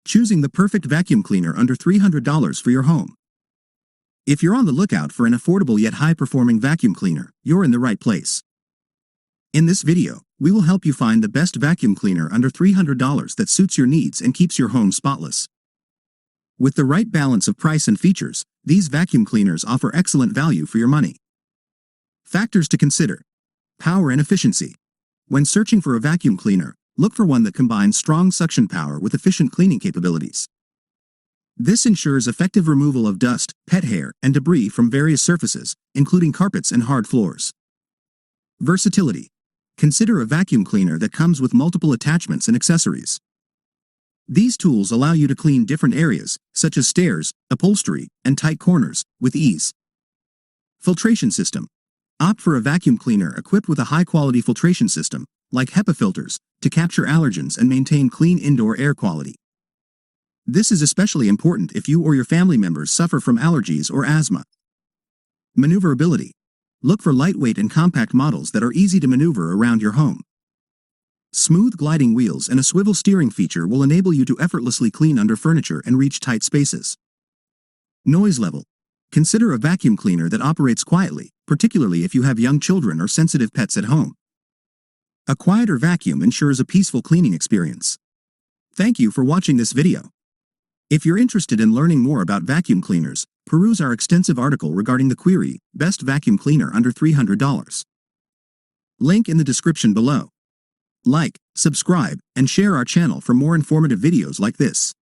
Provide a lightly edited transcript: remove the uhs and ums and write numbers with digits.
choosing the perfect vacuum cleaner under $300 for your home. If you're on the lookout for an affordable yet high-performing vacuum cleaner, you're in the right place. In this video, we will help you find the best vacuum cleaner under $300 that suits your needs and keeps your home spotless. With the right balance of price and features, these vacuum cleaners offer excellent value for your money. Factors to consider: power and efficiency. When searching for a vacuum cleaner, look for one that combines strong suction power with efficient cleaning capabilities. This ensures effective removal of dust, pet hair, and debris from various surfaces, including carpets and hard floors. Versatility. Consider a vacuum cleaner that comes with multiple attachments and accessories. These tools allow you to clean different areas, such as stairs, upholstery, and tight corners, with ease. Filtration system. Opt for a vacuum cleaner equipped with a high-quality filtration system, like HEPA filters, to capture allergens and maintain clean indoor air quality. This is especially important if you or your family members suffer from allergies or asthma. Maneuverability. Look for lightweight and compact models that are easy to maneuver around your home. Smooth gliding wheels and a swivel steering feature will enable you to effortlessly clean under furniture and reach tight spaces. Noise level. Consider a vacuum cleaner that operates quietly, particularly if you have young children or sensitive pets at home. A quieter vacuum ensures a peaceful cleaning experience. Thank you for watching this video. If you're interested in learning more about vacuum cleaners, peruse our extensive article regarding the query, Best Vacuum Cleaner Under $300. Link in the description below. Like, subscribe, and share our channel for more informative videos like this.